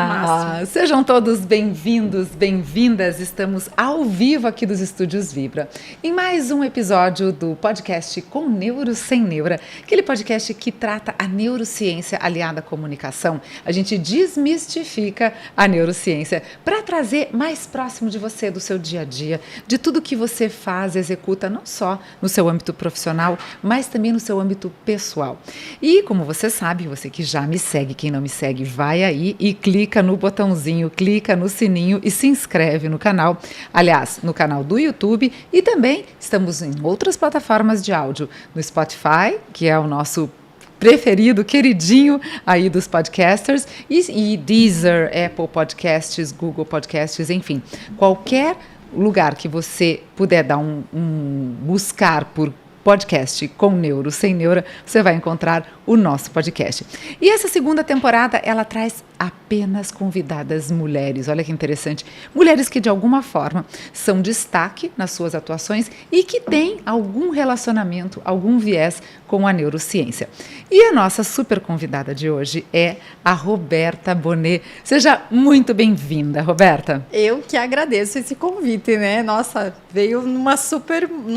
Olá, sejam todos bem-vindos, bem-vindas. Estamos ao vivo aqui dos Estúdios Vibra, em mais um episódio do podcast Com Neuro Sem Neura, aquele podcast que trata a neurociência aliada à comunicação. A gente desmistifica a neurociência para trazer mais próximo de você, do seu dia a dia, de tudo que você faz, executa, não só no seu âmbito profissional, mas também no seu âmbito pessoal. E como você sabe, você que já me segue, quem não me segue, vai aí e clica no botãozinho, clica no sininho e se inscreve no canal. Aliás, no canal do YouTube, e também estamos em outras plataformas de áudio, no Spotify, que é o nosso preferido, queridinho aí dos podcasters, e Deezer, Apple Podcasts, Google Podcasts, enfim, qualquer lugar que você puder dar um buscar por podcast Com Neuro Sem Neura, você vai encontrar o nosso podcast. E essa segunda temporada, ela traz apenas convidadas mulheres. Olha que interessante. Mulheres que, de alguma forma, são destaque nas suas atuações e que têm algum relacionamento, algum viés com a neurociência. E a nossa super convidada de hoje é a Roberta Bonet. Seja muito bem-vinda, Roberta. Eu que agradeço esse convite, né? Nossa, veio num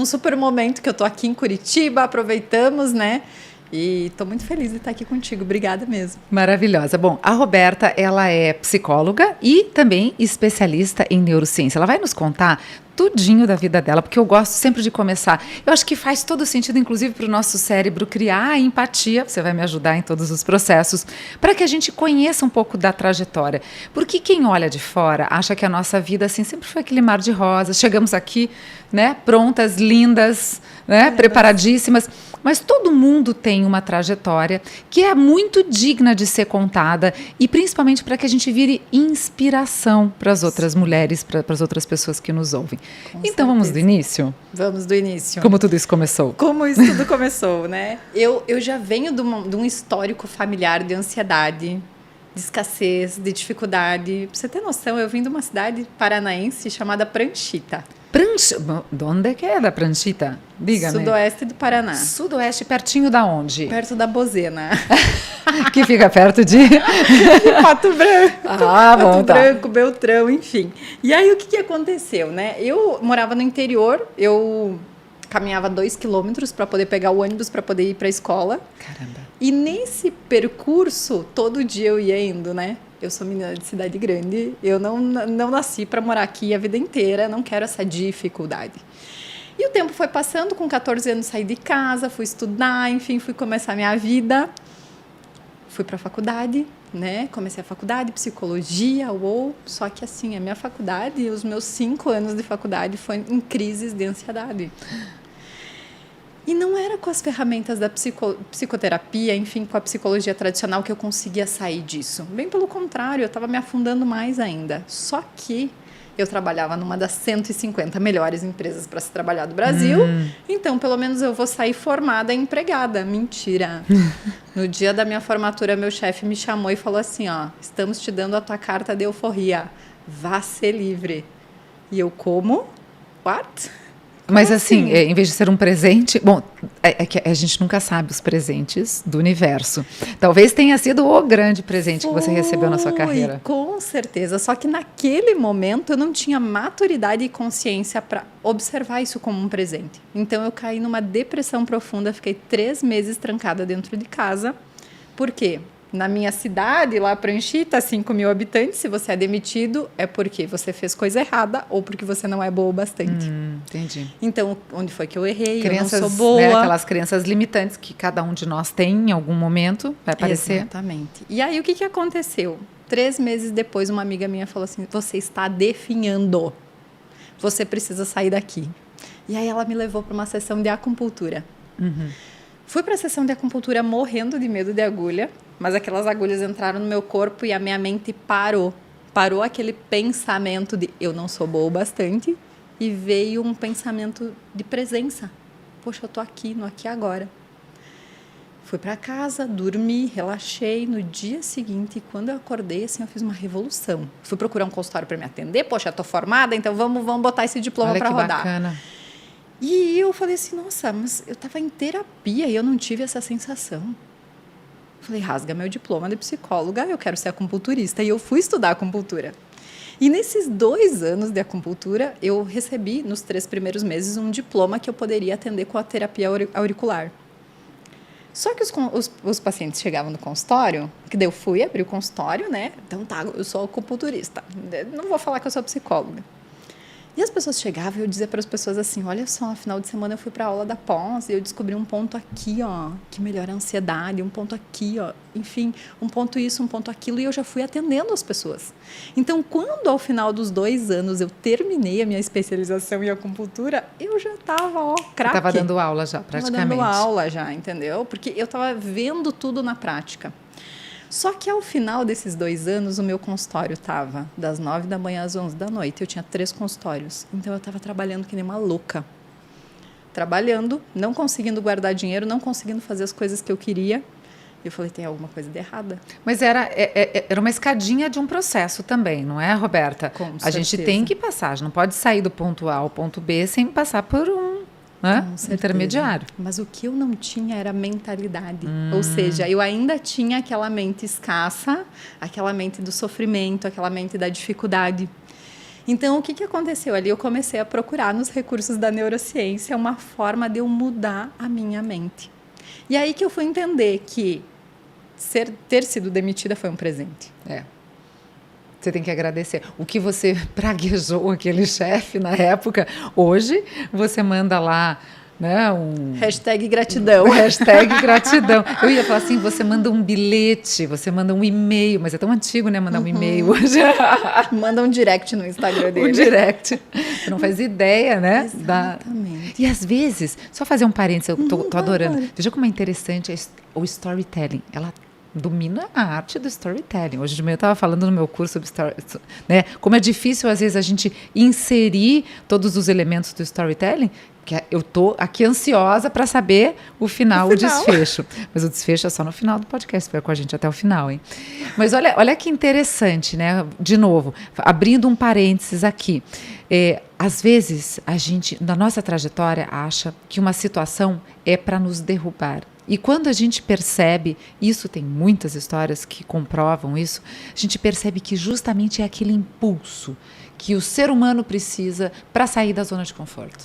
super momento que eu tô aqui em Curitiba, aproveitamos, né? E estou muito feliz de estar aqui contigo. Obrigada mesmo. Maravilhosa. Bom, a Roberta, ela é psicóloga e também especialista em neurociência. Ela vai nos contar tudinho da vida dela, porque eu gosto sempre de começar. Eu acho que faz todo sentido, inclusive, para o nosso cérebro criar a empatia. Você vai me ajudar em todos os processos, para que a gente conheça um pouco da trajetória. Porque quem olha de fora acha que a nossa vida assim sempre foi aquele mar de rosas. Chegamos aqui, né, prontas, lindas, né, preparadíssimas. Mas todo mundo tem uma trajetória que é muito digna de ser contada e principalmente para que a gente vire inspiração para as outras mulheres, para as outras pessoas que nos ouvem. Então vamos do início? Vamos do início. Como tudo isso começou? Como isso tudo começou, né? Eu já venho de um histórico familiar de ansiedade, de escassez, de dificuldade. Pra você ter noção, eu vim de uma cidade paranaense chamada Pranchita. De onde que é da Pranchita? Diga-me. Sudoeste do Paraná. Sudoeste, pertinho da onde? Perto da Bozena. Que fica perto de Pato Branco. Ah, bom, Pato Branco, Beltrão, enfim. E aí, o que aconteceu, né? Eu morava no interior, eu caminhava 2 quilômetros para poder pegar o ônibus para poder ir para a escola. Caramba. E nesse percurso, todo dia eu ia indo, né? Eu sou menina de cidade grande, eu não nasci para morar aqui a vida inteira, não quero essa dificuldade. E o tempo foi passando, com 14 anos saí de casa, fui estudar, enfim, fui começar a minha vida. Fui para a faculdade, né? Comecei a faculdade, psicologia, só que assim, a minha faculdade, os meus 5 anos de faculdade foi em crises de ansiedade. E não era com as ferramentas da psicoterapia, enfim, com a psicologia tradicional que eu conseguia sair disso. Bem pelo contrário, eu estava me afundando mais ainda. Só que eu trabalhava numa das 150 melhores empresas para se trabalhar do Brasil, então pelo menos eu vou sair formada e empregada. Mentira! No dia da minha formatura, meu chefe me chamou e falou assim, ó, estamos te dando a tua carta de euforia, vá ser livre. E eu, como? What? Mas assim, em vez de ser um presente... Bom, é que a gente nunca sabe os presentes do universo. Talvez tenha sido o grande presente que você recebeu na sua carreira. Com certeza. Só que naquele momento eu não tinha maturidade e consciência para observar isso como um presente. Então eu caí numa depressão profunda, fiquei 3 meses trancada dentro de casa. Por quê? Na minha cidade, lá Pranchita, 5 mil habitantes, se você é demitido, é porque você fez coisa errada ou porque você não é boa o bastante. Entendi. Então, onde foi que eu errei? Crenças, eu não sou boa. Né, aquelas crenças limitantes que cada um de nós tem em algum momento, vai aparecer. Exatamente. E aí, o que aconteceu? 3 meses depois, uma amiga minha falou assim, você está definhando. Você precisa sair daqui. E aí, ela me levou para uma sessão de acupuntura. Fui para a sessão de acupuntura morrendo de medo de agulha, mas aquelas agulhas entraram no meu corpo e a minha mente parou. Parou aquele pensamento de eu não sou boa o bastante e veio um pensamento de presença. Poxa, eu tô aqui, no aqui e agora. Fui para casa, dormi, relaxei. No dia seguinte, quando eu acordei, assim, eu fiz uma revolução. Fui procurar um consultório para me atender. Poxa, eu tô formada, então vamos botar esse diploma para rodar. Olha que bacana. E eu falei assim, nossa, mas eu estava em terapia e eu não tive essa sensação. Falei, rasga meu diploma de psicóloga, eu quero ser acupunturista. E eu fui estudar acupuntura. E nesses 2 anos de acupuntura, eu recebi, nos 3 primeiros meses, um diploma que eu poderia atender com a terapia auricular. Só que os pacientes chegavam no consultório, que daí eu fui abrir o consultório, né? Então tá, eu sou acupunturista, não vou falar que eu sou psicóloga. E as pessoas chegavam e eu dizia para as pessoas assim, olha só, no final de semana eu fui para a aula da pós e eu descobri um ponto aqui, ó, que melhora a ansiedade, um ponto aqui, ó, enfim, um ponto isso, um ponto aquilo, e eu já fui atendendo as pessoas. Então, quando ao final dos 2 anos eu terminei a minha especialização em acupuntura, eu já estava, ó, craque. Estava dando aula já, praticamente. Estava dando aula já, entendeu? Porque eu estava vendo tudo na prática. Só que ao final desses 2 anos, o meu consultório estava das 9 da manhã às 11 da noite. Eu tinha 3 consultórios. Então, eu estava trabalhando que nem uma louca. Trabalhando, não conseguindo guardar dinheiro, não conseguindo fazer as coisas que eu queria. Eu falei, tem alguma coisa de errada. Mas era uma escadinha de um processo também, não é, Roberta? Com a gente tem que passar, a gente não pode sair do ponto A ao ponto B sem passar por um intermediário. Mas o que eu não tinha era mentalidade. Ou seja, eu ainda tinha aquela mente escassa, aquela mente do sofrimento, aquela mente da dificuldade. Então, o que aconteceu ali? Eu comecei a procurar nos recursos da neurociência uma forma de eu mudar a minha mente. E aí que eu fui entender que ter sido demitida foi um presente. Você tem que agradecer. O que você praguejou aquele chefe na época, hoje você manda lá, né, hashtag gratidão. Hashtag gratidão. Eu ia falar assim, você manda um bilhete, você manda um e-mail, mas é tão antigo, né, mandar um e-mail hoje. Manda um direct no Instagram dele. Um direct. Você não faz ideia, né? Exatamente. E às vezes, só fazer um parênteses, eu tô adorando. Veja como é interessante o storytelling. Ela domina a arte do storytelling. Hoje de manhã eu estava falando no meu curso sobre né? Como é difícil, às vezes, a gente inserir todos os elementos do storytelling, que eu estou aqui ansiosa para saber o final, o desfecho. Mas o desfecho é só no final do podcast, fica com a gente até o final, hein? Mas olha que interessante, né? De novo, abrindo um parênteses aqui. Às vezes, a gente, na nossa trajetória, acha que uma situação é para nos derrubar. E quando a gente percebe, isso tem muitas histórias que comprovam isso, a gente percebe que justamente é aquele impulso que o ser humano precisa para sair da zona de conforto.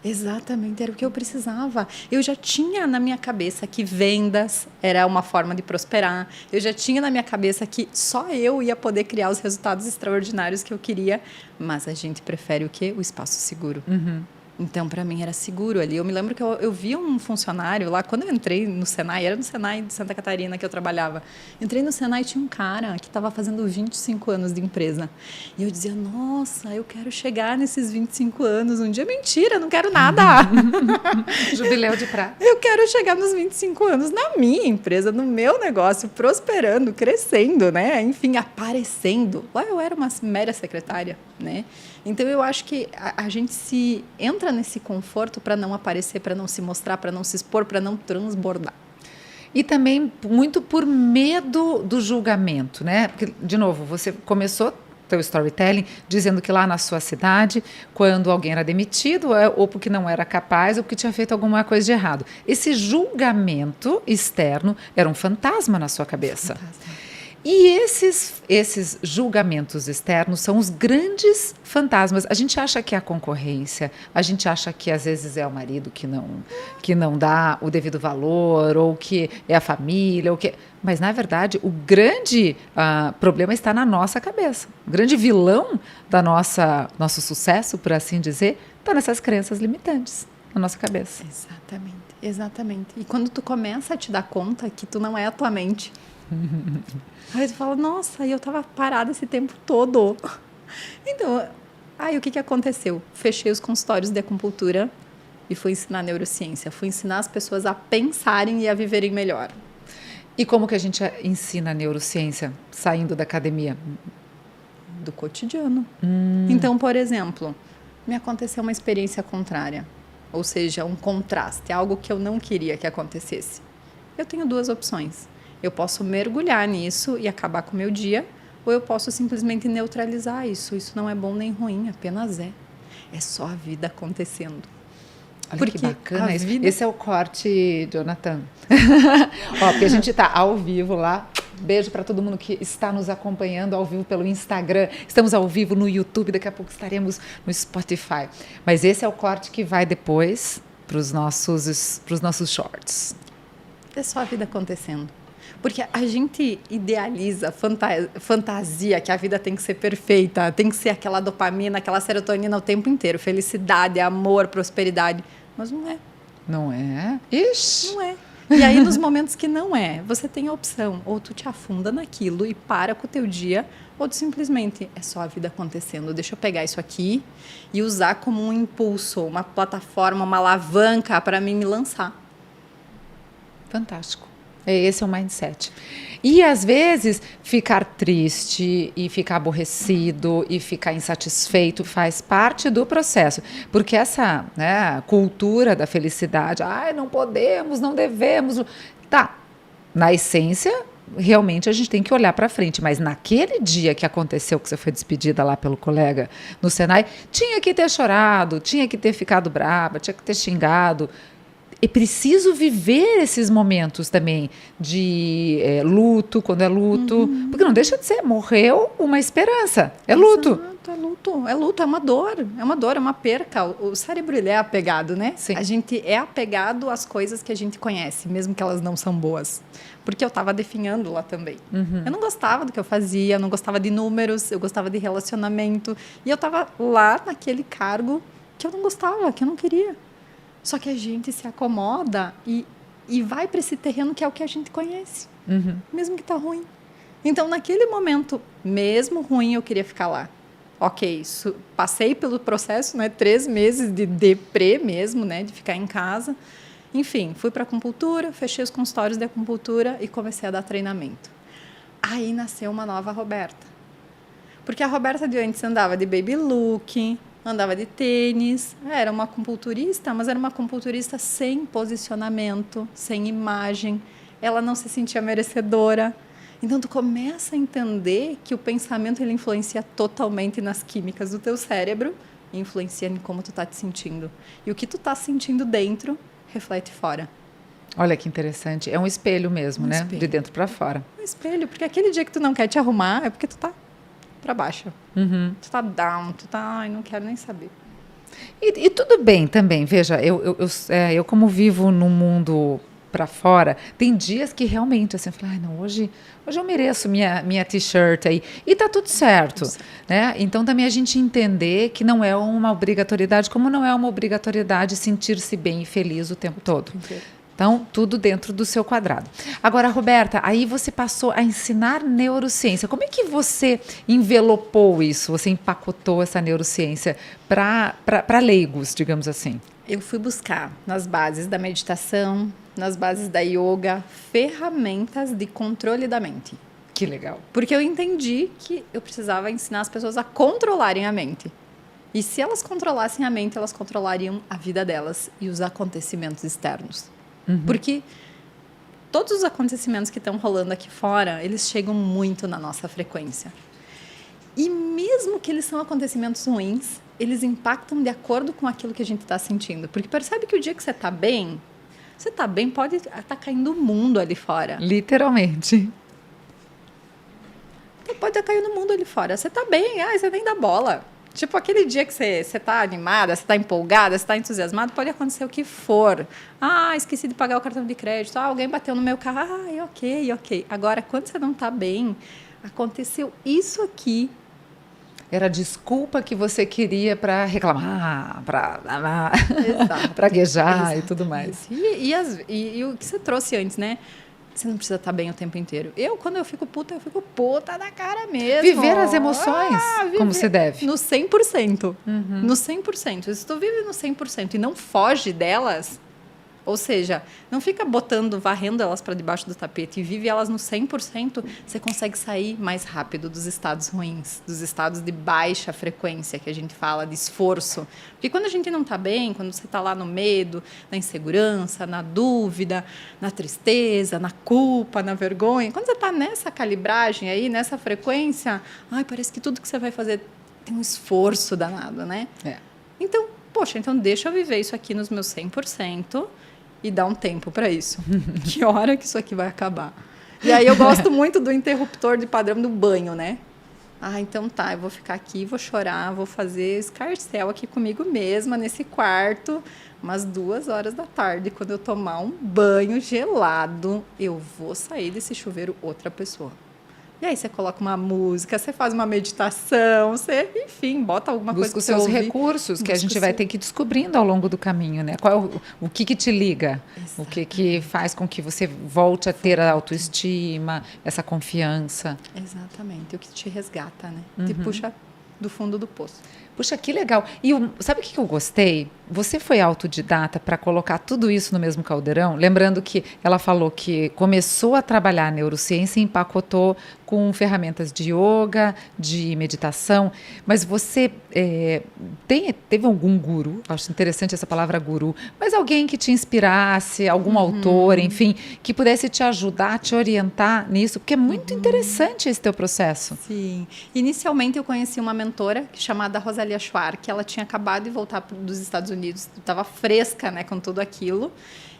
Exatamente, era o que eu precisava. Eu já tinha na minha cabeça que vendas era uma forma de prosperar. Eu já tinha na minha cabeça que só eu ia poder criar os resultados extraordinários que eu queria. Mas a gente prefere o quê? O espaço seguro. Então, para mim, era seguro ali. Eu me lembro que eu vi um funcionário lá, quando eu entrei no Senai, era no Senai de Santa Catarina que eu trabalhava. Entrei no Senai e tinha um cara que estava fazendo 25 anos de empresa. E eu dizia, nossa, eu quero chegar nesses 25 anos. Um dia, mentira, não quero nada. Jubileu de prata. Eu quero chegar nos 25 anos na minha empresa, no meu negócio, prosperando, crescendo, né? Enfim, aparecendo. Lá eu era uma mera secretária, né? Então, eu acho que a gente se entra nesse conforto para não aparecer, para não se mostrar, para não se expor, para não transbordar. E também muito por medo do julgamento, né? Porque, de novo, você começou teu storytelling dizendo que lá na sua cidade, quando alguém era demitido, ou porque não era capaz, ou porque tinha feito alguma coisa de errado. Esse julgamento externo era um fantasma na sua cabeça. E esses julgamentos externos são os grandes fantasmas. A gente acha que é a concorrência, a gente acha que às vezes é o marido que não dá o devido valor, ou que é a família, mas na verdade o grande problema está na nossa cabeça. O grande vilão da nosso sucesso, por assim dizer, está nessas crenças limitantes na nossa cabeça. Exatamente. E quando tu começa a te dar conta que tu não é a tua mente, aí tu fala, nossa, eu estava parada esse tempo todo. Então, aí o que aconteceu? Fechei os consultórios de acupuntura e fui ensinar neurociência. Fui ensinar as pessoas a pensarem e a viverem melhor. E como que a gente ensina a neurociência saindo da academia? Do cotidiano. Então, por exemplo, me aconteceu uma experiência contrária. Ou seja, um contraste, algo que eu não queria que acontecesse. Eu tenho 2 opções. Eu posso mergulhar nisso e acabar com o meu dia, ou eu posso simplesmente neutralizar isso. Isso não é bom nem ruim, apenas é. É só a vida acontecendo. Olha Porque que bacana a isso. vida- Esse é o corte, Jonathan. Ó, porque a gente está ao vivo lá. Beijo para todo mundo que está nos acompanhando ao vivo pelo Instagram. Estamos ao vivo no YouTube, daqui a pouco estaremos no Spotify. Mas esse é o corte que vai depois para os nossos shorts. É só a vida acontecendo. Porque a gente idealiza, fantasia que a vida tem que ser perfeita, tem que ser aquela dopamina, aquela serotonina o tempo inteiro. Felicidade, amor, prosperidade. Mas não é. Não é? Ixi! Não é. E aí, nos momentos que não é, você tem a opção. Ou tu te afunda naquilo e para com o teu dia, ou tu simplesmente, é só a vida acontecendo. Deixa eu pegar isso aqui e usar como um impulso, uma plataforma, uma alavanca para mim me lançar. Fantástico. Esse é o mindset. E, às vezes, ficar triste e ficar aborrecido e ficar insatisfeito faz parte do processo. Porque essa, né, cultura da felicidade, não podemos, não devemos. Tá, na essência, realmente a gente tem que olhar para frente. Mas naquele dia que aconteceu, que você foi despedida lá pelo colega no Senai, tinha que ter chorado, tinha que ter ficado brava, tinha que ter xingado. É preciso viver esses momentos também de luto, quando é luto. Porque não deixa de ser, morreu uma esperança. É luto. Exato, é luto, é uma dor, é uma perca. O cérebro, ele é apegado, né? Sim. A gente é apegado às coisas que a gente conhece, mesmo que elas não são boas. Porque eu estava definhando lá também. Eu não gostava do que eu fazia, eu não gostava de números, eu gostava de relacionamento. E eu estava lá naquele cargo que eu não gostava, que eu não queria. Só que a gente se acomoda e vai para esse terreno que é o que a gente conhece, mesmo que tá ruim. Então, naquele momento, mesmo ruim, eu queria ficar lá. Ok, passei pelo processo, né, 3 meses de deprê mesmo, né, de ficar em casa. Enfim, fui para acupuntura, fechei os consultórios de acupuntura e comecei a dar treinamento. Aí nasceu uma nova Roberta. Porque a Roberta de antes andava de baby look, andava de tênis, era uma acupunturista, mas era uma acupunturista sem posicionamento, sem imagem. Ela não se sentia merecedora. Então, tu começa a entender que o pensamento ele influencia totalmente nas químicas do teu cérebro e influencia em como tu tá te sentindo. E o que tu tá sentindo dentro, reflete fora. Olha que interessante. É um espelho mesmo, né? Espelho. De dentro para fora. Um espelho, porque aquele dia que tu não quer te arrumar é porque tu tá para baixo. Tu tá down, tu tá, ai, não quero nem saber. E tudo bem também, veja, eu como vivo num mundo para fora, tem dias que realmente assim, eu falo, não, hoje eu mereço minha t-shirt aí, e tá tudo certo, né? Então também a gente entender que não é uma obrigatoriedade, como não é uma obrigatoriedade sentir-se bem e feliz o tempo todo. Então, tudo dentro do seu quadrado. Agora, Roberta, aí você passou a ensinar neurociência. Como é que você envelopou isso? Você empacotou essa neurociência para leigos, digamos assim? Eu fui buscar nas bases da meditação, nas bases da yoga, ferramentas de controle da mente. Que legal. Porque eu entendi que eu precisava ensinar as pessoas a controlarem a mente. E se elas controlassem a mente, elas controlariam a vida delas e os acontecimentos externos. Porque todos os acontecimentos que estão rolando aqui fora, eles chegam muito na nossa frequência. E mesmo que eles são acontecimentos ruins, eles impactam de acordo com aquilo que a gente está sentindo. Porque percebe que o dia que você está bem, pode estar caindo o mundo ali fora. Literalmente. Pode estar caindo o mundo ali fora. Você está bem, você nem dá bola. Tipo, aquele dia que você está animada, você está empolgada, você está entusiasmado, pode acontecer o que for. Esqueci de pagar o cartão de crédito. Alguém bateu no meu carro. Ok. Agora, quando você não está bem, aconteceu isso aqui. Era a desculpa que você queria para reclamar, para praguejar e tudo mais. E o que você trouxe antes, né? Você não precisa estar bem o tempo inteiro. Quando eu fico puta da cara mesmo. Viver as emoções como se deve. No 100%. No 100%. Se tu vive no 100% e não foge delas, ou seja, não fica varrendo elas para debaixo do tapete e vive elas no 100%, você consegue sair mais rápido dos estados ruins, dos estados de baixa frequência, que a gente fala, de esforço. Porque quando a gente não está bem, quando você está lá no medo, na insegurança, na dúvida, na tristeza, na culpa, na vergonha, quando você está nessa calibragem aí, nessa frequência, parece que tudo que você vai fazer tem um esforço danado, né? É. Então, poxa, então deixa eu viver isso aqui nos meus 100% e dar um tempo para isso. Que hora que isso aqui vai acabar? E aí eu gosto muito do interruptor de padrão do banho, né? Então tá, eu vou ficar aqui, vou chorar, vou fazer escarcéu aqui comigo mesma, nesse quarto, umas 2 horas da tarde, quando eu tomar um banho gelado, eu vou sair desse chuveiro outra pessoa. E aí você coloca uma música, você faz uma meditação, você, enfim, bota alguma coisa Busca para os você seus ouvir. recursos, que a gente vai ter que ir descobrindo ao longo do caminho, né? Qual é o que te liga? Exato. O que faz com que você volte a ter a autoestima, essa confiança? Exatamente, o que te resgata, né? Te puxa do fundo do poço. Puxa, que legal. E sabe o que eu gostei? Você foi autodidata para colocar tudo isso no mesmo caldeirão? Lembrando que ela falou que começou a trabalhar neurociência e empacotou com ferramentas de yoga, de meditação, mas você teve algum guru, acho interessante essa palavra guru, mas alguém que te inspirasse, algum autor, enfim, que pudesse te ajudar, te orientar nisso, porque é muito interessante esse teu processo. Sim. Inicialmente eu conheci uma mentora chamada Rosalia Schwartz, que ela tinha acabado de voltar dos Estados Unidos, estava fresca, né, com tudo aquilo.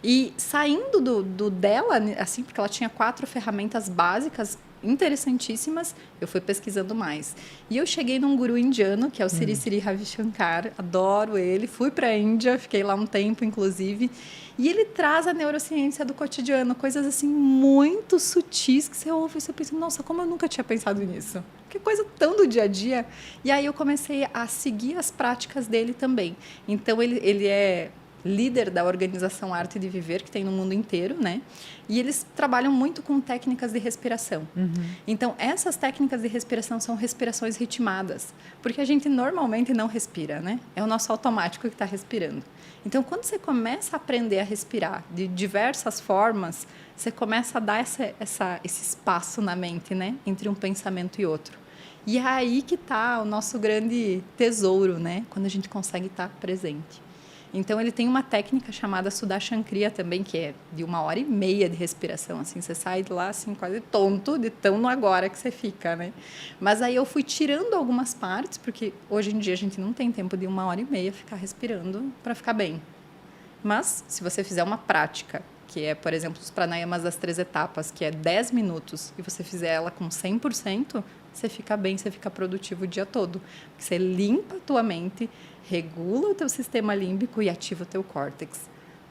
E saindo dela, assim, porque ela tinha 4 ferramentas básicas interessantíssimas, eu fui pesquisando mais. E eu cheguei num guru indiano, que é o Sri Sri Ravi Shankar, adoro ele, fui para a Índia, fiquei lá um tempo, inclusive, e ele traz a neurociência do cotidiano, coisas assim muito sutis que você ouve e você pensa, nossa, como eu nunca tinha pensado nisso. Que coisa tão do dia a dia. E aí eu comecei a seguir as práticas dele também. Então ele é líder da organização Arte de Viver, que tem no mundo inteiro, né? E eles trabalham muito com técnicas de respiração. Então, essas técnicas de respiração são respirações ritmadas, porque a gente normalmente não respira, né? É o nosso automático que está respirando. Então, quando você começa a aprender a respirar de diversas formas, você começa a dar esse espaço na mente, né? Entre um pensamento e outro. E é aí que está o nosso grande tesouro, né? Quando a gente consegue estar presente. Então, ele tem uma técnica chamada Sudarshan Kriya também, que é de 1h30 de respiração. Assim, você sai de lá assim, quase tonto, de tão no agora que você fica, né? Mas aí eu fui tirando algumas partes, porque hoje em dia a gente não tem tempo de 1h30 ficar respirando para ficar bem. Mas, se você fizer uma prática, que é, por exemplo, os pranayamas das 3 etapas, que é 10 minutos, e você fizer ela com 100%, você fica bem, você fica produtivo o dia todo. Porque você limpa a tua mente, regula o teu sistema límbico e ativa o teu córtex.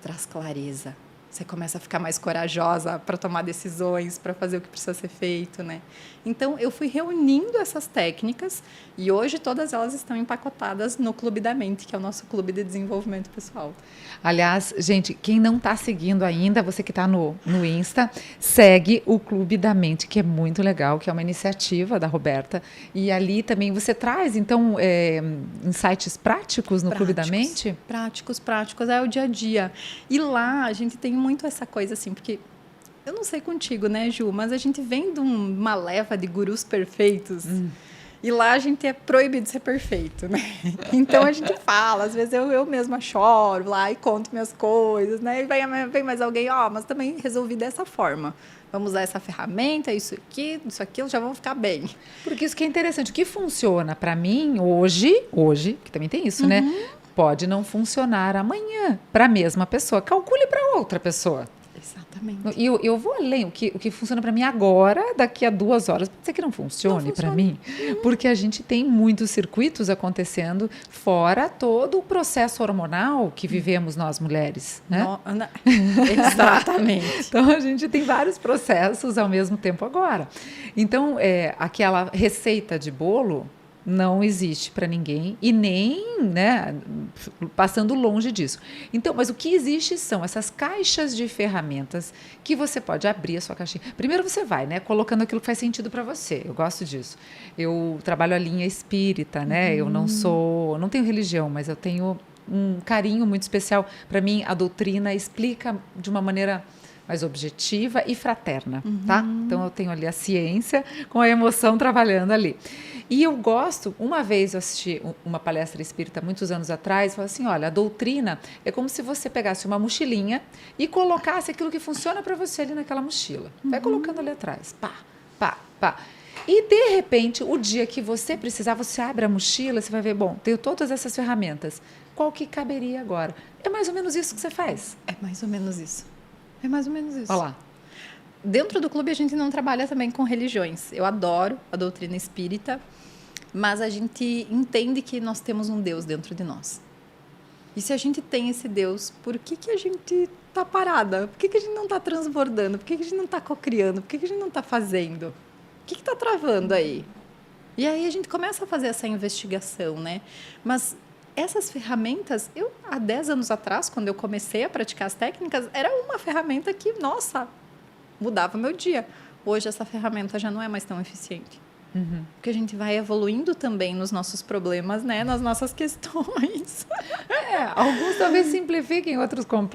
Traz clareza. Você começa a ficar mais corajosa para tomar decisões, para fazer o que precisa ser feito, né? Então, eu fui reunindo essas técnicas e hoje todas elas estão empacotadas no Clube da Mente, que é o nosso clube de desenvolvimento pessoal. Aliás, gente, quem não está seguindo ainda, você que está no Insta, segue o Clube da Mente, que é muito legal, que é uma iniciativa da Roberta. E ali também você traz, então, insights práticos no Clube da Mente? Práticos, é o dia a dia. E lá a gente tem muito essa coisa assim, porque eu não sei contigo, né, Ju, mas a gente vem de uma leva de gurus perfeitos. E lá a gente é proibido de ser perfeito, né? Então a gente fala, às vezes eu mesma choro lá e conto minhas coisas, né? E vem mais alguém, mas também resolvi dessa forma. Vamos usar essa ferramenta, isso aqui, isso aquilo, já vamos ficar bem. Porque isso que é interessante. O que funciona para mim hoje, que também tem isso, né? Pode não funcionar amanhã para a mesma pessoa. Calcule para outra pessoa. Exatamente. E eu vou além. O que funciona para mim agora, daqui a 2 horas, pode ser que não funcione para mim. Porque a gente tem muitos circuitos acontecendo fora todo o processo hormonal que vivemos nós mulheres, né? Exatamente. Então, a gente tem vários processos ao mesmo tempo agora. Então, aquela receita de bolo não existe para ninguém e nem, né, passando longe disso. Então, mas o que existe são essas caixas de ferramentas que você pode abrir a sua caixinha. Primeiro você vai, né, colocando aquilo que faz sentido para você. Eu gosto disso. Eu trabalho a linha espírita, né? Eu não tenho religião, mas eu tenho um carinho muito especial. Para mim, a doutrina explica de uma maneira mais objetiva e fraterna, tá? Então, eu tenho ali a ciência com a emoção trabalhando ali. E eu gosto, uma vez eu assisti uma palestra espírita muitos anos atrás, falou assim, olha, a doutrina é como se você pegasse uma mochilinha e colocasse aquilo que funciona para você ali naquela mochila. Vai colocando ali atrás, pá, pá, pá. E, de repente, o dia que você precisar, você abre a mochila, você vai ver, bom, tenho todas essas ferramentas. qual que caberia agora. É mais ou menos isso que você faz. É mais ou menos isso. É mais ou menos isso. Olha lá. Dentro do clube, a gente não trabalha também com religiões. Eu adoro a doutrina espírita, mas a gente entende que nós temos um Deus dentro de nós. E se a gente tem esse Deus, por que a gente está parada? Por que a gente não está transbordando? Por que a gente não está cocriando? Por que a gente não está fazendo? O que está travando aí? E aí a gente começa a fazer essa investigação, né? Mas essas ferramentas, há 10 anos atrás, quando eu comecei a praticar as técnicas, era uma ferramenta que, nossa, mudava o meu dia. Hoje essa ferramenta já não é mais tão eficiente. Porque a gente vai evoluindo também nos nossos problemas, né? Nas nossas questões. Alguns talvez simplifiquem, outros ficam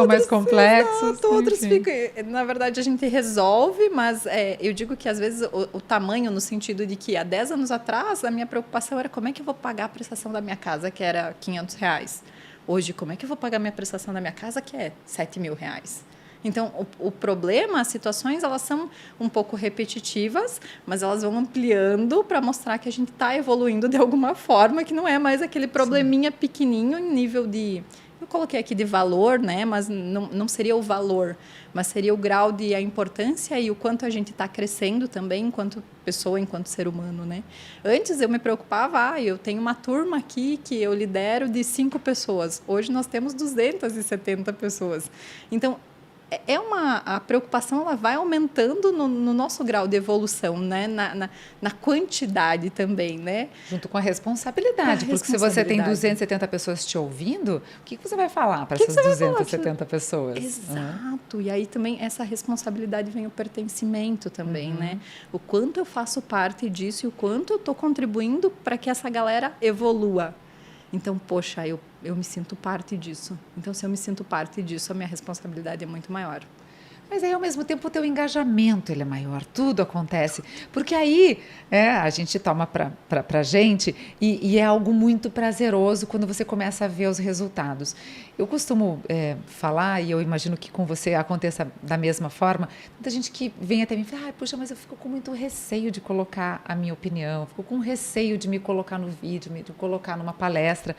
mais complexos. Exato, outros ficam... Na verdade, a gente resolve, mas eu digo que às vezes o tamanho, no sentido de que há 10 anos atrás, a minha preocupação era como é que eu vou pagar a prestação da minha casa, que era R$500. Hoje, como é que eu vou pagar a minha prestação da minha casa, que é R$7.000? Então, o problema, as situações, elas são um pouco repetitivas, mas elas vão ampliando para mostrar que a gente está evoluindo de alguma forma, que não é mais aquele probleminha pequenininho em nível de... Eu coloquei aqui de valor, né? Mas não seria o valor, mas seria o grau de a importância e o quanto a gente está crescendo também enquanto pessoa, enquanto ser humano, né? Antes eu me preocupava, eu tenho uma turma aqui que eu lidero de 5 pessoas. Hoje nós temos 270 pessoas. Então, a preocupação ela vai aumentando no nosso grau de evolução, né? Na quantidade também, né? Junto com a responsabilidade, porque se você tem 270 pessoas te ouvindo, o que você vai falar para essas 270 pessoas? Exato, e aí também essa responsabilidade vem o pertencimento também, né? O quanto eu faço parte disso e o quanto eu estou contribuindo para que essa galera evolua. Então, poxa, eu me sinto parte disso. Então, se eu me sinto parte disso, a minha responsabilidade é muito maior. Mas aí, ao mesmo tempo, o teu engajamento ele é maior, tudo acontece. Porque aí a gente toma pra gente e é algo muito prazeroso quando você começa a ver os resultados. Eu costumo falar, e eu imagino que com você aconteça da mesma forma, muita gente que vem até mim e fala, puxa, mas eu fico com muito receio de colocar a minha opinião, fico com receio de me colocar no vídeo, de colocar numa palestra.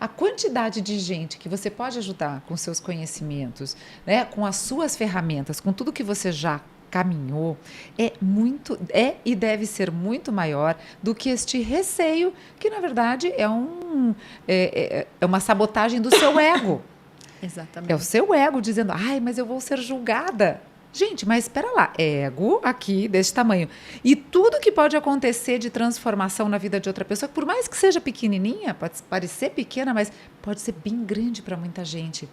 A quantidade de gente que você pode ajudar com seus conhecimentos, né, com as suas ferramentas, com tudo que você já caminhou, é e deve ser muito maior do que este receio, que na verdade é uma sabotagem do seu ego. Exatamente. É o seu ego dizendo, mas eu vou ser julgada. Gente, mas espera lá, ego aqui desse tamanho. E tudo que pode acontecer de transformação na vida de outra pessoa, por mais que seja pequenininha, pode parecer pequena, mas pode ser bem grande para muita gente.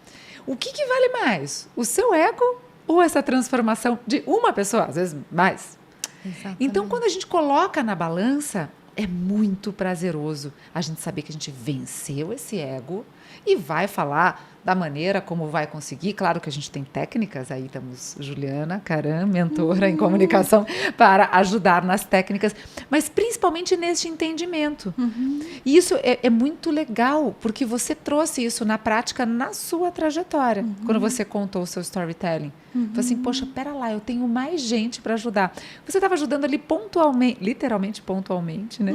O que vale mais? O seu ego ou essa transformação de uma pessoa? Às vezes mais. Exatamente. Então, quando a gente coloca na balança, é muito prazeroso a gente saber que a gente venceu esse ego e vai falar da maneira como vai conseguir. Claro que a gente tem técnicas, aí estamos Juliana Caram, mentora em comunicação, para ajudar nas técnicas, mas principalmente neste entendimento. E isso é muito legal, porque você trouxe isso na prática na sua trajetória, quando você contou o seu storytelling. Falei assim, poxa, pera lá, eu tenho mais gente para ajudar. Você estava ajudando ali pontualmente, literalmente pontualmente, né?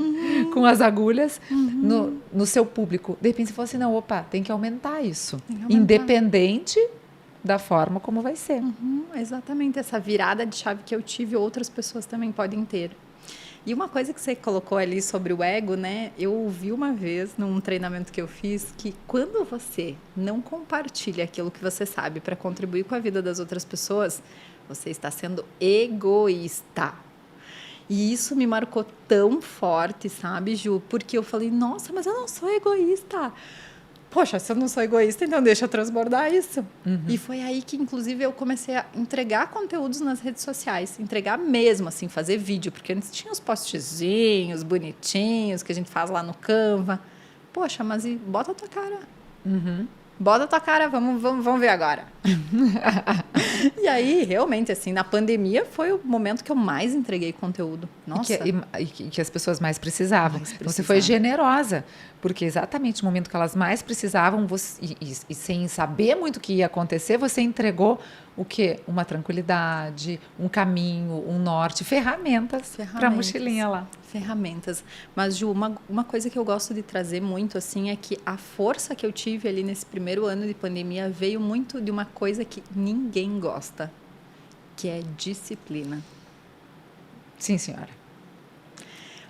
Com as agulhas no seu público. De repente você falou assim, não, opa, tem que aumentar isso. Independente da forma como vai ser. Exatamente, essa virada de chave que eu tive, outras pessoas também podem ter. E uma coisa que você colocou ali sobre o ego, né? Eu ouvi uma vez num treinamento que eu fiz que quando você não compartilha aquilo que você sabe para contribuir com a vida das outras pessoas, você está sendo egoísta. E isso me marcou tão forte, sabe, Ju? Porque eu falei, nossa, mas eu não sou egoísta. Poxa, se eu não sou egoísta, então deixa eu transbordar isso. E foi aí que, inclusive, eu comecei a entregar conteúdos nas redes sociais. Entregar mesmo, assim, fazer vídeo. Porque antes tinha os postzinhos bonitinhos que a gente faz lá no Canva. Poxa, mas bota a tua cara. Bota a tua cara, vamos ver agora. E aí, realmente, assim, na pandemia foi o momento que eu mais entreguei conteúdo. Nossa. E que as pessoas mais precisavam. Então, você foi generosa, porque exatamente no momento que elas mais precisavam, e sem saber muito o que ia acontecer, você entregou o quê? Uma tranquilidade, um caminho, um norte, ferramentas para a mochilinha lá. Ferramentas. Mas, Ju, uma coisa que eu gosto de trazer muito, assim, é que a força que eu tive ali nesse primeiro ano de pandemia veio muito de uma coisa que ninguém gosta, que é disciplina. Sim, senhora.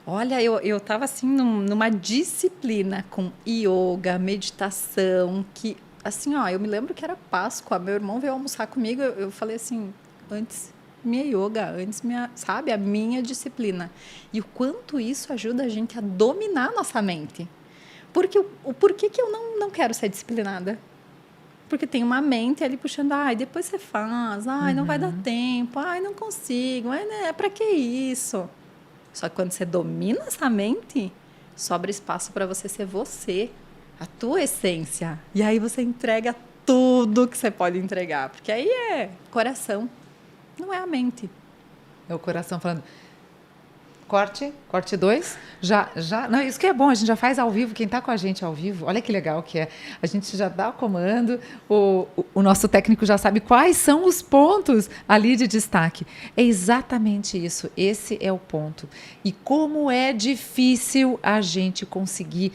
Olha, eu tava assim numa disciplina com yoga, meditação, que assim, ó, eu me lembro que era Páscoa, meu irmão veio almoçar comigo, eu falei assim, antes minha yoga, antes minha, sabe, a minha disciplina. E o quanto isso ajuda a gente a dominar a nossa mente. Porque o porquê que eu não quero ser disciplinada? Porque tem uma mente ali puxando, ai, depois você faz, ai, não vai dar tempo, ai, não consigo, ai, né, pra que isso? Só que quando você domina essa mente, sobra espaço para você ser você, a tua essência. E aí você entrega tudo que você pode entregar. Porque aí é coração, não é a mente. É o coração falando, corte 2, já, não, isso que é bom, a gente já faz ao vivo, quem está com a gente ao vivo, olha que legal que é, a gente já dá o comando, o nosso técnico já sabe quais são os pontos ali de destaque, é exatamente isso, esse é o ponto, e como é difícil a gente conseguir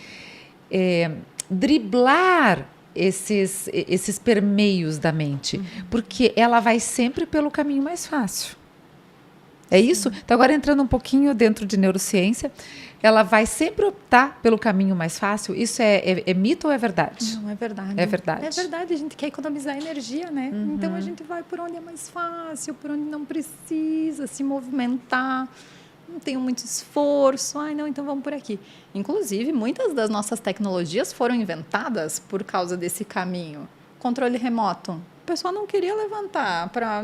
driblar esses permeios da mente, porque ela vai sempre pelo caminho mais fácil. É isso? Então, agora entrando um pouquinho dentro de neurociência, ela vai sempre optar pelo caminho mais fácil? Isso é mito ou é verdade? Não, é verdade. É verdade. É verdade, a gente quer economizar energia, né? Então, a gente vai por onde é mais fácil, por onde não precisa se movimentar, não tenho muito esforço, ai não, então vamos por aqui. Inclusive, muitas das nossas tecnologias foram inventadas por causa desse caminho. Controle remoto. O pessoal não queria levantar para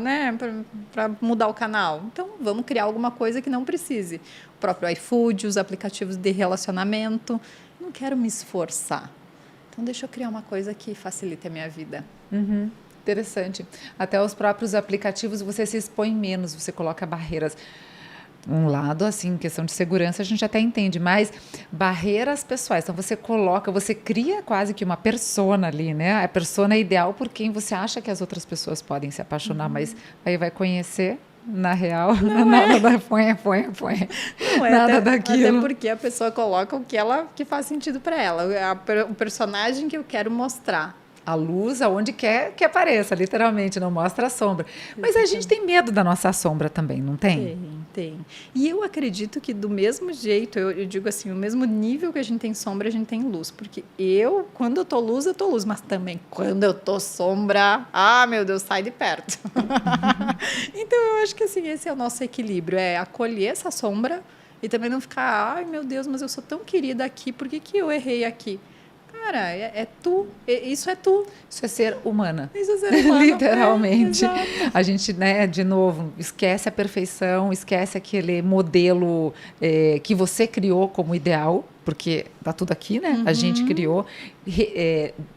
mudar o canal. Então, vamos criar alguma coisa que não precise. O próprio iFood, os aplicativos de relacionamento. Não quero me esforçar. Então, deixa eu criar uma coisa que facilite a minha vida. Interessante. Até os próprios aplicativos você se expõe menos, você coloca barreiras. Um lado, assim, questão de segurança, a gente até entende, mas barreiras pessoais. Então, você cria quase que uma persona ali, né? A persona é ideal por quem você acha que as outras pessoas podem se apaixonar, mas aí vai conhecer, na real, nada da põe. Não é, nada até, daquilo. Até porque a pessoa coloca o que faz sentido para ela, o personagem que eu quero mostrar. A luz aonde quer que apareça, literalmente, não mostra a sombra. Mas a gente tem medo da nossa sombra também, não tem? Tem. E eu acredito que do mesmo jeito, eu digo assim, o mesmo nível que a gente tem sombra, a gente tem luz. Porque quando eu tô luz, mas também quando eu tô sombra, meu Deus, sai de perto. Então, eu acho que assim, esse é o nosso equilíbrio, é acolher essa sombra e também não ficar, ai meu Deus, mas eu sou tão querida aqui, por que eu errei aqui? Cara, é tu. Isso é tu. Isso é ser humana. Isso é ser humano. Literalmente. A gente, né, de novo, esquece a perfeição, esquece aquele modelo que você criou como ideal, porque tá tudo aqui, né? A gente criou,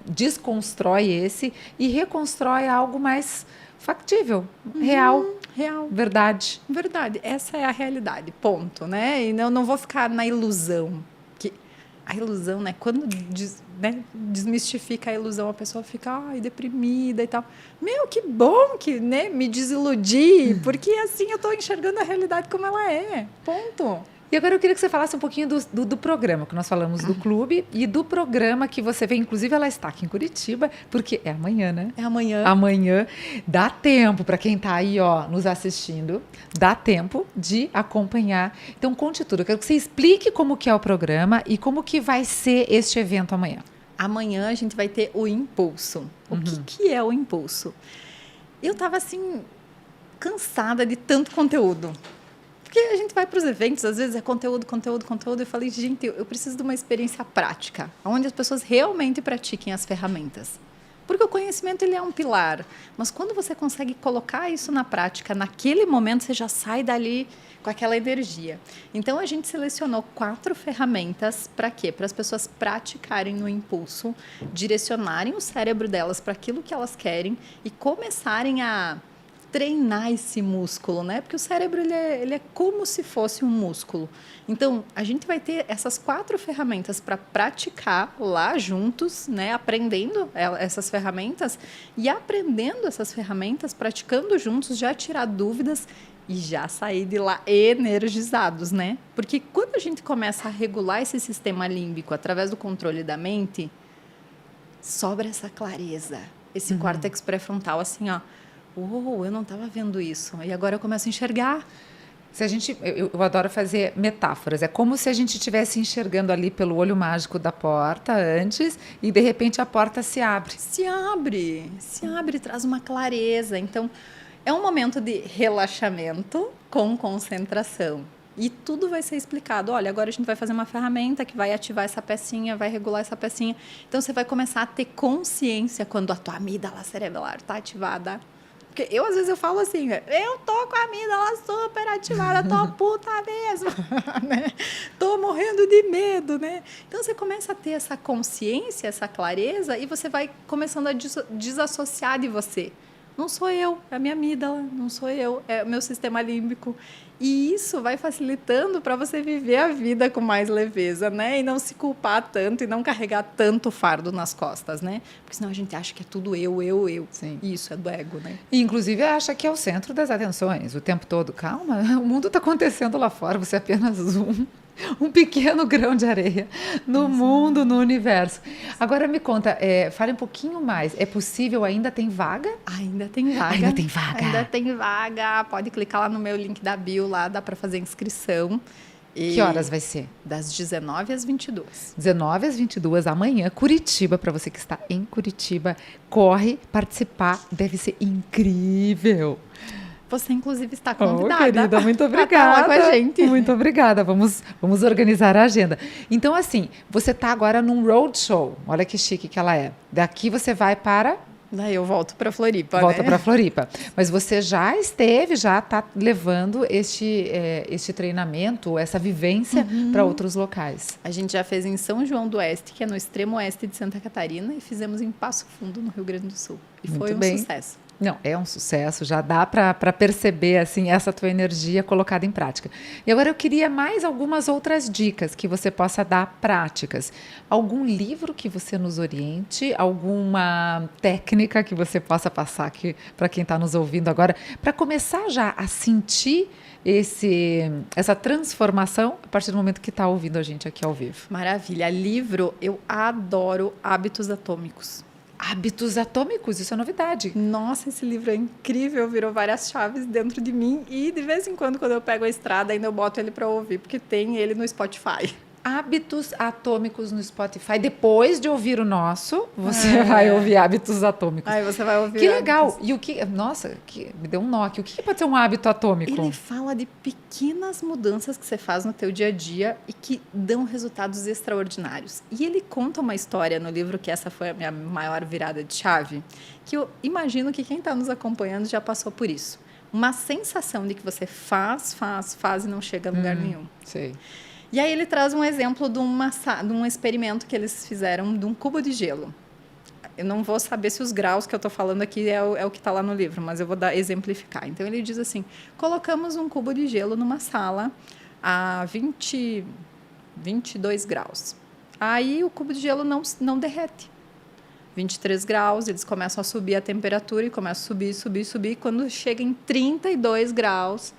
desconstrói esse e reconstrói algo mais factível, real. Verdade. Essa é a realidade, ponto, né? E não vou ficar na ilusão. A ilusão, né? Quando desmistifica a ilusão, a pessoa fica deprimida e tal. Meu, que bom que, né, me desiludi, porque assim eu estou enxergando a realidade como ela é. Ponto. E agora eu queria que você falasse um pouquinho do programa, que nós falamos do clube, e do programa que você vê, inclusive ela está aqui em Curitiba, porque é amanhã, né? É amanhã. Amanhã. Dá tempo para quem está aí, nos assistindo, dá tempo de acompanhar. Então, conte tudo. Eu quero que você explique como que é o programa e como que vai ser este evento amanhã. Amanhã a gente vai ter o Impulso. O que é o Impulso? Eu estava, assim, cansada de tanto conteúdo. Porque a gente vai para os eventos, às vezes é conteúdo. Eu falei, gente, eu preciso de uma experiência prática, onde as pessoas realmente pratiquem as ferramentas. Porque o conhecimento, ele é um pilar. Mas quando você consegue colocar isso na prática, naquele momento, você já sai dali com aquela energia. Então, a gente selecionou 4 ferramentas para quê? Para as pessoas praticarem no impulso, direcionarem o cérebro delas para aquilo que elas querem e começarem a treinar esse músculo, né? Porque o cérebro ele é como se fosse um músculo. Então, a gente vai ter essas 4 ferramentas para praticar lá juntos, né? Aprendendo essas ferramentas e aprendendo essas ferramentas, praticando juntos, já tirar dúvidas e já sair de lá energizados, né? Porque quando a gente começa a regular esse sistema límbico através do controle da mente, sobra essa clareza, esse córtex pré-frontal, assim, ó. Eu não estava vendo isso. E agora eu começo a enxergar. Se a gente, eu adoro fazer metáforas. É como se a gente estivesse enxergando ali pelo olho mágico da porta antes e, de repente, a porta se abre. Se abre, traz uma clareza. Então, é um momento de relaxamento com concentração. E tudo vai ser explicado. Olha, agora a gente vai fazer uma ferramenta que vai ativar essa pecinha, vai regular essa pecinha. Então, você vai começar a ter consciência quando a tua amígdala cerebral está ativada. Porque eu, às vezes, eu falo assim, eu tô com a amígdala super ativada, tô puta mesmo, né? Tô morrendo de medo, né? Então, você começa a ter essa consciência, essa clareza, e você vai começando a desassociar de você. Não sou eu, é a minha amígdala, não sou eu, é o meu sistema límbico. E isso vai facilitando para você viver a vida com mais leveza, né? E não se culpar tanto e não carregar tanto fardo nas costas, né? Porque senão a gente acha que é tudo eu. Sim. E isso é do ego, né? E, inclusive, acha que é o centro das atenções o tempo todo. Calma, o mundo está acontecendo lá fora, você é apenas um pequeno grão de areia no mundo, no universo. Agora me conta, fale um pouquinho mais. É possível, ainda tem vaga? Ainda tem vaga. Ainda tem vaga. Ainda tem vaga. Pode clicar lá no meu link da bio, lá dá para fazer inscrição. E que horas vai ser? Das 19 às 22. 19 às 22, amanhã, Curitiba, para você que está em Curitiba, corre participar, deve ser incrível. Você, inclusive, está convidada. Querida, muito obrigada. Tá lá com a gente. Muito obrigada. Vamos organizar a agenda. Então, assim, você está agora num roadshow. Olha que chique que ela é. Daqui você vai para... Daí eu volto para Floripa, Volta né? para Floripa. Mas você já está levando este treinamento, essa vivência para outros locais. A gente já fez em São João do Oeste, que é no extremo oeste de Santa Catarina, e fizemos em Passo Fundo, no Rio Grande do Sul. E foi um sucesso. Não, é um sucesso, já dá para perceber assim essa tua energia colocada em prática. E agora eu queria mais algumas outras dicas que você possa dar práticas. Algum livro que você nos oriente, alguma técnica que você possa passar aqui para quem está nos ouvindo agora, para começar já a sentir essa transformação a partir do momento que está ouvindo a gente aqui ao vivo. Maravilha. Livro, eu adoro Hábitos Atômicos. Hábitos Atômicos, isso é novidade. Nossa, esse livro é incrível, virou várias chaves dentro de mim e de vez em quando eu pego a estrada, ainda eu boto ele para ouvir, porque tem ele no Spotify. Hábitos Atômicos no Spotify. Depois de ouvir o nosso, você vai ouvir Hábitos Atômicos. Aí você vai ouvir. Que legal. E o que... Nossa, me deu um nó aqui. O que pode ser um hábito atômico? Ele fala de pequenas mudanças que você faz no teu dia a dia e que dão resultados extraordinários. E ele conta uma história no livro, que essa foi a minha maior virada de chave, que eu imagino que quem está nos acompanhando já passou por isso. Uma sensação de que você faz e não chega a lugar nenhum. Sei. E aí ele traz um exemplo de um experimento que eles fizeram de um cubo de gelo. Eu não vou saber se os graus que eu estou falando aqui é o que está lá no livro, mas eu vou exemplificar. Então, ele diz assim, colocamos um cubo de gelo numa sala a 22 graus. Aí, o cubo de gelo não derrete. 23 graus, eles começam a subir a temperatura e começam a subir. Quando chega em 32 graus...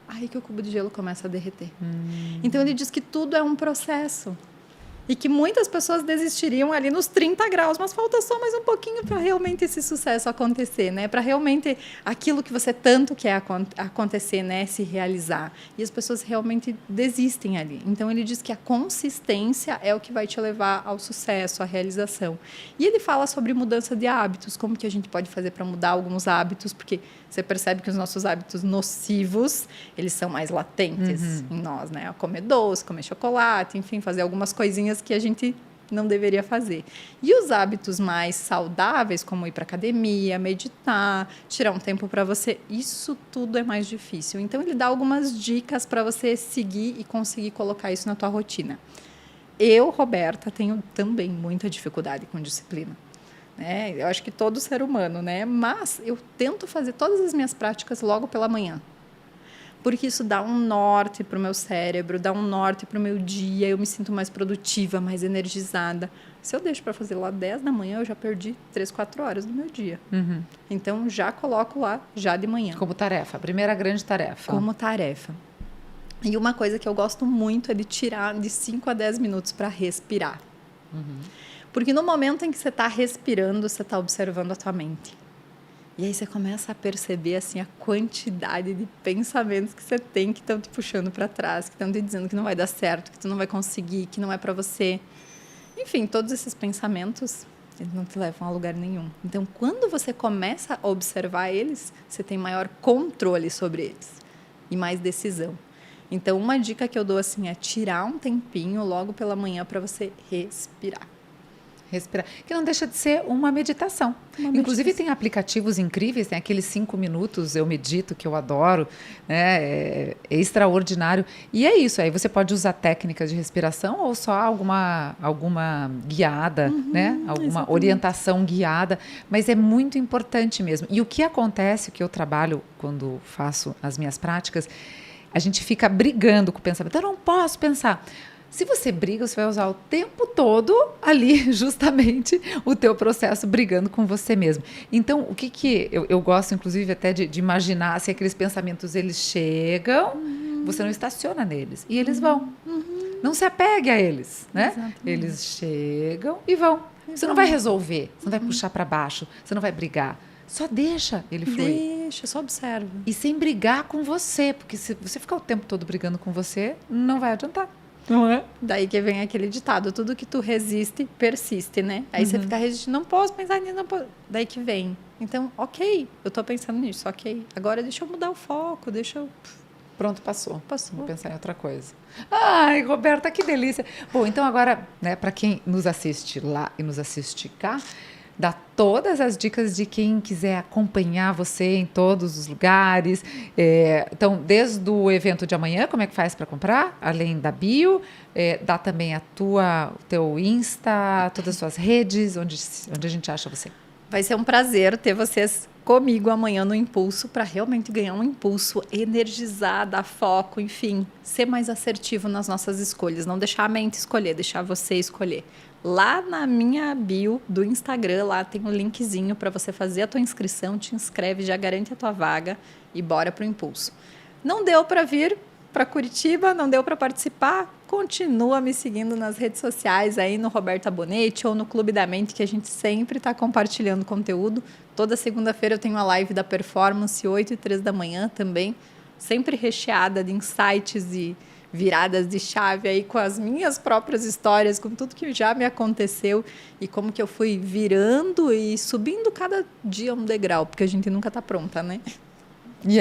aí que o cubo de gelo começa a derreter. Então, ele diz que tudo é um processo. E que muitas pessoas desistiriam ali nos 30 graus, mas falta só mais um pouquinho para realmente esse sucesso acontecer, né? Para realmente aquilo que você tanto quer acontecer, né? Se realizar. E as pessoas realmente desistem ali. Então, ele diz que a consistência é o que vai te levar ao sucesso, à realização. E ele fala sobre mudança de hábitos, como que a gente pode fazer para mudar alguns hábitos, porque você percebe que os nossos hábitos nocivos, eles são mais latentes em nós, né? Comer doce, comer chocolate, enfim, fazer algumas coisinhas que a gente não deveria fazer. E os hábitos mais saudáveis, como ir para academia, meditar, tirar um tempo para você, isso tudo é mais difícil. Então, ele dá algumas dicas para você seguir e conseguir colocar isso na tua rotina. Eu, Roberta, tenho também muita dificuldade com disciplina. né? Eu acho que todo ser humano, né? Mas eu tento fazer todas as minhas práticas logo pela manhã. Porque isso dá um norte para o meu cérebro, dá um norte para o meu dia, eu me sinto mais produtiva, mais energizada. Se eu deixo para fazer lá 10 da manhã, eu já perdi 3, 4 horas do meu dia. Então, já coloco lá, já de manhã. Como tarefa, a primeira grande tarefa. Como tarefa. E uma coisa que eu gosto muito é de tirar de 5 a 10 minutos para respirar. Porque no momento em que você está respirando, você está observando a tua mente. E aí você começa a perceber assim, a quantidade de pensamentos que você tem que estão te puxando para trás, que estão te dizendo que não vai dar certo, que tu não vai conseguir, que não é para você. Enfim, todos esses pensamentos, eles não te levam a lugar nenhum. Então, quando você começa a observar eles, você tem maior controle sobre eles e mais decisão. Então, uma dica que eu dou assim é tirar um tempinho logo pela manhã para você respirar. Respirar, que não deixa de ser uma meditação. Inclusive tem aplicativos incríveis, tem aqueles 5 minutos, eu medito, que eu adoro, né? É extraordinário. E é isso, aí você pode usar técnicas de respiração ou só alguma guiada, né? Alguma exatamente. orientação guiada, mas é muito importante mesmo. E o que acontece, o que eu trabalho quando faço as minhas práticas, a gente fica brigando com o pensamento. Eu não posso pensar. Se você briga, você vai usar o tempo todo ali, justamente, o teu processo brigando com você mesmo. Então, o que eu gosto, inclusive, até de imaginar, se aqueles pensamentos, eles chegam, você não estaciona neles, e eles vão. Não se apegue a eles, né? Exatamente. Eles chegam e vão. Você não vai resolver, você não vai puxar para baixo, você não vai brigar. Só deixa ele fluir. Deixa, só observa. E sem brigar com você, porque se você ficar o tempo todo brigando com você, não vai adiantar. Não é? Daí que vem aquele ditado, tudo que tu resiste, persiste, né? Aí você fica resistindo, não posso pensar nisso, não posso. Daí que vem. Então, ok, eu tô pensando nisso, ok. Agora deixa eu mudar o foco, deixa eu... Pronto, passou. Passou. Vou pensar em outra coisa. Ai, Roberta, que delícia. Bom, então agora, né, para quem nos assiste lá e nos assiste cá, dá todas as dicas de quem quiser acompanhar você em todos os lugares. Então, desde o evento de amanhã, como é que faz para comprar? Além da bio, dá também o teu Insta, todas as suas redes, onde a gente acha você. Vai ser um prazer ter vocês comigo amanhã no Impulso, para realmente ganhar um impulso, energizar, dar foco, enfim, ser mais assertivo nas nossas escolhas, não deixar a mente escolher, deixar você escolher. Lá na minha bio do Instagram, lá tem um linkzinho para você fazer a tua inscrição, te inscreve, já garante a tua vaga e bora pro Impulso. Não deu para vir para Curitiba, não deu para participar? Continua me seguindo nas redes sociais aí no Roberta Bonetti ou no Clube da Mente, que a gente sempre está compartilhando conteúdo. Toda segunda-feira eu tenho a live da Performance, 8 e 3 da manhã também, sempre recheada de insights e viradas de chave aí com as minhas próprias histórias, com tudo que já me aconteceu e como que eu fui virando e subindo cada dia um degrau, porque a gente nunca está pronta, né? E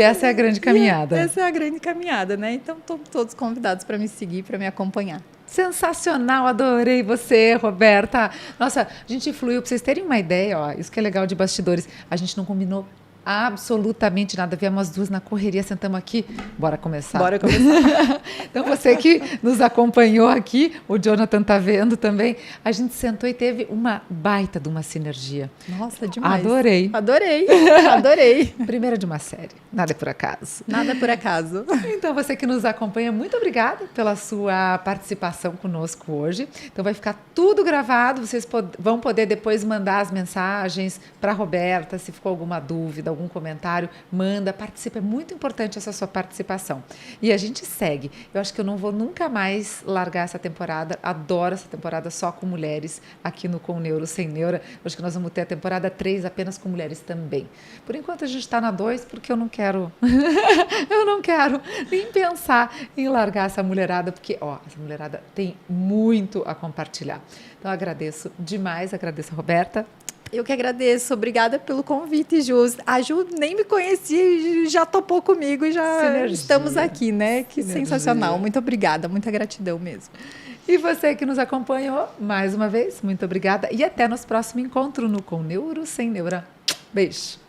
essa é a grande caminhada. Essa é a grande caminhada, né? Então, estão todos convidados para me seguir, para me acompanhar. Sensacional, adorei você, Roberta. Nossa, a gente fluiu, para vocês terem uma ideia, ó, isso que é legal de bastidores, a gente não combinou absolutamente nada, viemos as duas na correria, sentamos aqui, bora começar. Bora começar. Então você que nos acompanhou aqui, o Jonathan tá vendo também, a gente sentou e teve uma baita de uma sinergia. Nossa, demais. Adorei. Adorei. Primeira de uma série, nada é por acaso. Nada por acaso. Então você que nos acompanha, muito obrigada pela sua participação conosco hoje. Então vai ficar tudo gravado, vocês vão poder depois mandar as mensagens para a Roberta, se ficou alguma dúvida, algum comentário, manda, participa, é muito importante essa sua participação. E a gente segue. Eu acho que eu não vou nunca mais largar essa temporada, adoro essa temporada só com mulheres aqui no Com Neuro Sem Neura. Acho que nós vamos ter a temporada 3 apenas com mulheres também. Por enquanto a gente está na 2 porque eu não quero nem pensar em largar essa mulherada, porque essa mulherada tem muito a compartilhar. Então agradeço demais, agradeço a Roberta. Eu que agradeço, obrigada pelo convite, Ju. A Ju nem me conhecia e já topou comigo e já Sinergia. Estamos aqui, né? Que Sinergia. Sensacional, muito obrigada, muita gratidão mesmo. E você que nos acompanhou, mais uma vez, muito obrigada e até nosso próximo encontro no Com Neuro Sem Neura. Beijo!